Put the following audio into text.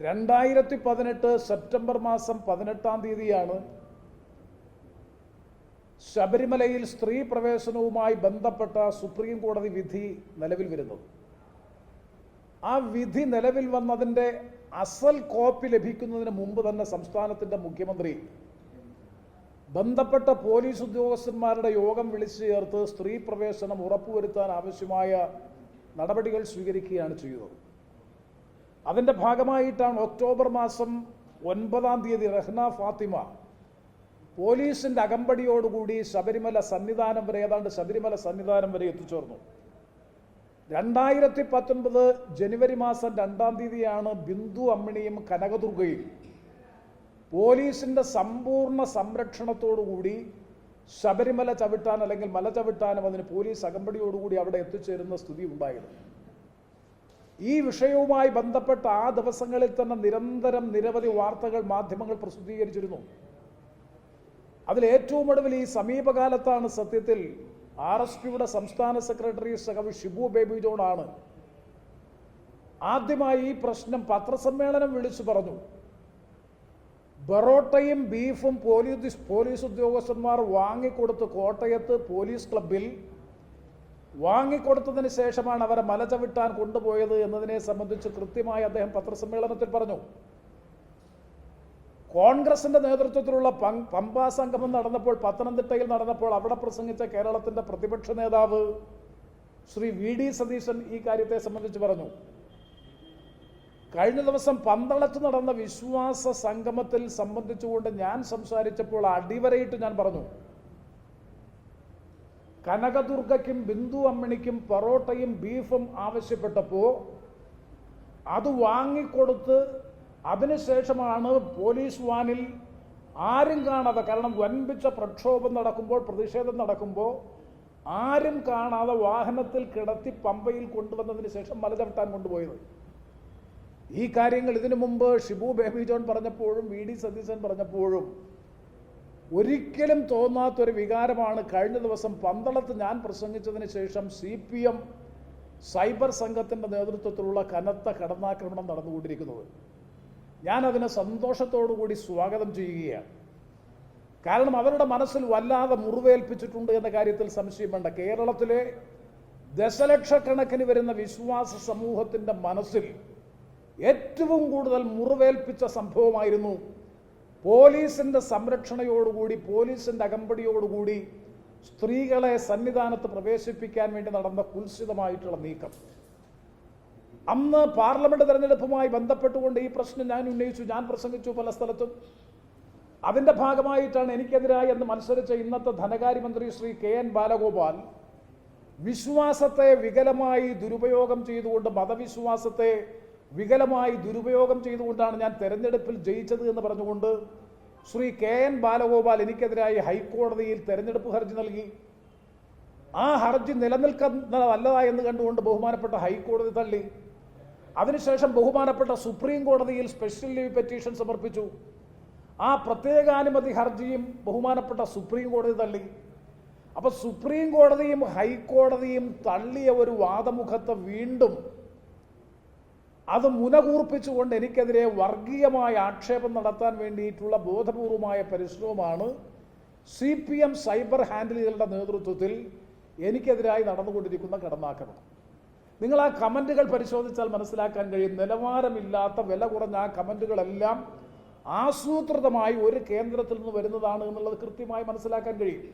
2018 September മാസം 18-ാം തീയതിയാണ് ശബരിമലയിൽ സ്ത്രീ പ്രവേശനവുമായി ബന്ധപ്പെട്ട സുപ്രീം കോടതി വിധി നിലവിൽ വരുന്നത്. ആ വിധി നിലവിൽ വന്നതിൻ്റെ അസൽ കോപ്പി ലഭിക്കുന്നതിന് മുമ്പ് തന്നെ സംസ്ഥാനത്തിൻ്റെ മുഖ്യമന്ത്രി ബന്ധപ്പെട്ട പോലീസ് ഉദ്യോഗസ്ഥന്മാരുടെ യോഗം വിളിച്ചു ചേർത്ത് സ്ത്രീ പ്രവേശനം ഉറപ്പുവരുത്താൻ ആവശ്യമായ നടപടികൾ സ്വീകരിക്കുകയാണ് ചെയ്തത്. അതിൻ്റെ ഭാഗമായിട്ടാണ് ഒക്ടോബർ മാസം 9-ാം തീയതി റഹ്ന ഫാത്തിമ പോലീസിൻ്റെ അകമ്പടിയോടുകൂടി ശബരിമല സന്നിധാനം വരെ എത്തിച്ചേർന്നു. 2019 ജനുവരി മാസം 2-ാം തീയതിയാണ് ബിന്ദു അമ്മിണിയും കനകദുർഗയും പോലീസിൻ്റെ സമ്പൂർണ്ണ സംരക്ഷണത്തോടുകൂടി ശബരിമല ചവിട്ടാൻ അല്ലെങ്കിൽ മല ചവിട്ടാനും അതിന് പോലീസ് അകമ്പടിയോടുകൂടി അവിടെ എത്തിച്ചേരുന്ന സ്ഥിതി ഉണ്ടായത്. ഈ വിഷയവുമായി ബന്ധപ്പെട്ട ആ ദിവസങ്ങളിൽ തന്നെ നിരന്തരം നിരവധി വാർത്തകൾ മാധ്യമങ്ങൾ പ്രസിദ്ധീകരിച്ചിരുന്നു. അതിൽ ഏറ്റവും ഒടുവിൽ ഈ സമീപകാലത്താണ് സത്യത്തിൽ RSPയുടെ സംസ്ഥാന സെക്രട്ടറി സഖാവ് ഷിബു ബേബി ജോൺ ആണ് ആദ്യമായി ഈ പ്രശ്നം പത്രസമ്മേളനം വിളിച്ചു പറഞ്ഞു. ബറോട്ടയും ബീഫും പോലീസ് ഉദ്യോഗസ്ഥന്മാർ വാങ്ങിക്കൊടുത്ത് കോട്ടയത്ത് പോലീസ് ക്ലബിൽ വാങ്ങിക്കൊടുത്തതിന് ശേഷമാണ് അവരെ മല ചവിട്ടാൻ കൊണ്ടുപോയത് എന്നതിനെ സംബന്ധിച്ച് കൃത്യമായി അദ്ദേഹം പത്രസമ്മേളനത്തിൽ പറഞ്ഞു. കോൺഗ്രസിന്റെ നേതൃത്വത്തിലുള്ള പമ്പാ സംഗമം നടന്നപ്പോൾ, പത്തനംതിട്ടയിൽ നടന്നപ്പോൾ അവിടെ പ്രസംഗിച്ച കേരളത്തിന്റെ പ്രതിപക്ഷ നേതാവ് ശ്രീ VD സതീശൻ ഈ കാര്യത്തെ സംബന്ധിച്ച് പറഞ്ഞു. കഴിഞ്ഞ ദിവസം പന്തളത്ത് നടന്ന വിശ്വാസ സംഗമത്തിൽ സംബന്ധിച്ചുകൊണ്ട് ഞാൻ സംസാരിച്ചപ്പോൾ അടിവരയിട്ട് ഞാൻ പറഞ്ഞു, കനകദുർഗയ്ക്കും ബിന്ദു അമ്മിണിക്കും പൊറോട്ടയും ബീഫും ആവശ്യപ്പെട്ടപ്പോൾ അത് വാങ്ങിക്കൊടുത്ത് അതിനുശേഷമാണ് പോലീസ് വാനിൽ ആരും കാണാതെ, കാരണം വൻപിച്ച പ്രക്ഷോഭം നടക്കുമ്പോൾ, പ്രതിഷേധം നടക്കുമ്പോൾ ആരും കാണാതെ വാഹനത്തിൽ കിടത്തി പമ്പയിൽ കൊണ്ടുവന്നതിന് ശേഷം മല ചവിട്ടാൻ കൊണ്ടുപോയത്. ഈ കാര്യങ്ങൾ ഇതിനു മുമ്പ് ഷിബു ബേബി ജോൺ പറഞ്ഞപ്പോഴും VD സതീശൻ പറഞ്ഞപ്പോഴും ഒരിക്കലും തോന്നാത്തൊരു വികാരമാണ് കഴിഞ്ഞ ദിവസം പന്തളത്ത് ഞാൻ പ്രസംഗിച്ചതിന് ശേഷം CPM സൈബർ സംഘത്തിൻ്റെ നേതൃത്വത്തിലുള്ള കനത്ത കടന്നാക്രമണം നടന്നുകൊണ്ടിരിക്കുന്നത്. ഞാനതിനെ സന്തോഷത്തോടുകൂടി സ്വാഗതം ചെയ്യുകയാണ്. കാരണം അവരുടെ മനസ്സിൽ വല്ലാതെ മുറിവേൽപ്പിച്ചിട്ടുണ്ട് എന്ന കാര്യത്തിൽ സംശയം വേണ്ട. കേരളത്തിലെ ദശലക്ഷക്കണക്കിന് വരുന്ന വിശ്വാസ സമൂഹത്തിൻ്റെ മനസ്സിൽ ഏറ്റവും കൂടുതൽ മുറിവേൽപ്പിച്ച സംഭവമായിരുന്നു പോലീസിൻ്റെ സംരക്ഷണയോടുകൂടി, പോലീസിൻ്റെ അകമ്പടിയോടുകൂടി സ്ത്രീകളെ സന്നിധാനത്ത് പ്രവേശിപ്പിക്കാൻ വേണ്ടി നടന്ന കുൽസിതമായിട്ടുള്ള നീക്കം. അന്ന് പാർലമെന്റ് തെരഞ്ഞെടുപ്പുമായി ബന്ധപ്പെട്ടുകൊണ്ട് ഈ പ്രശ്നം ഞാൻ ഉന്നയിച്ചു, ഞാൻ പ്രസംഗിച്ചു പല സ്ഥലത്തും. അതിൻ്റെ ഭാഗമായിട്ടാണ് എനിക്കെതിരായി അന്ന് മത്സരിച്ച ഇന്നത്തെ ധനകാര്യമന്ത്രി ശ്രീ KN ബാലഗോപാൽ വിശ്വാസത്തെ വികലമായി ദുരുപയോഗം ചെയ്തുകൊണ്ട്, മതവിശ്വാസത്തെ വികലമായി ദുരുപയോഗം ചെയ്തുകൊണ്ടാണ് ഞാൻ തെരഞ്ഞെടുപ്പിൽ ജയിച്ചത് എന്ന് പറഞ്ഞുകൊണ്ട് ശ്രീ KN ബാലഗോപാൽ എനിക്കെതിരായി ഹൈക്കോടതിയിൽ തെരഞ്ഞെടുപ്പ് ഹർജി നൽകി. ആ ഹർജി നിലനിൽക്കുന്നതല്ല എന്ന് കണ്ടുകൊണ്ട് ബഹുമാനപ്പെട്ട ഹൈക്കോടതി തള്ളി. അതിനുശേഷം ബഹുമാനപ്പെട്ട സുപ്രീം കോടതിയിൽ സ്പെഷ്യൽ ലീവ് പെറ്റീഷൻ സമർപ്പിച്ചു. ആ പ്രത്യേകാനുമതി ഹർജിയും ബഹുമാനപ്പെട്ട സുപ്രീം കോടതി തള്ളി. അപ്പൊ സുപ്രീം കോടതിയും ഹൈക്കോടതിയും തള്ളിയ ഒരു വാദമുഖത്തെ വീണ്ടും അത് മുനകൂർപ്പിച്ചുകൊണ്ട് എനിക്കെതിരെ വർഗീയമായ ആക്ഷേപം നടത്താൻ വേണ്ടിയിട്ടുള്ള ബോധപൂർവമായ പരിശ്രമമാണ് CPM സൈബർ ഹാൻഡിലുകളുടെ നേതൃത്വത്തിൽ എനിക്കെതിരായി നടന്നുകൊണ്ടിരിക്കുന്ന കടന്നാക്രമണം. നിങ്ങൾ ആ കമൻറ്റുകൾ പരിശോധിച്ചാൽ മനസ്സിലാക്കാൻ കഴിയും. നിലവാരമില്ലാത്ത, വില കുറഞ്ഞ ആ കമൻറ്റുകളെല്ലാം ആസൂത്രിതമായി ഒരു കേന്ദ്രത്തിൽ നിന്ന് വരുന്നതാണ് എന്നുള്ളത് കൃത്യമായി മനസ്സിലാക്കാൻ കഴിയും.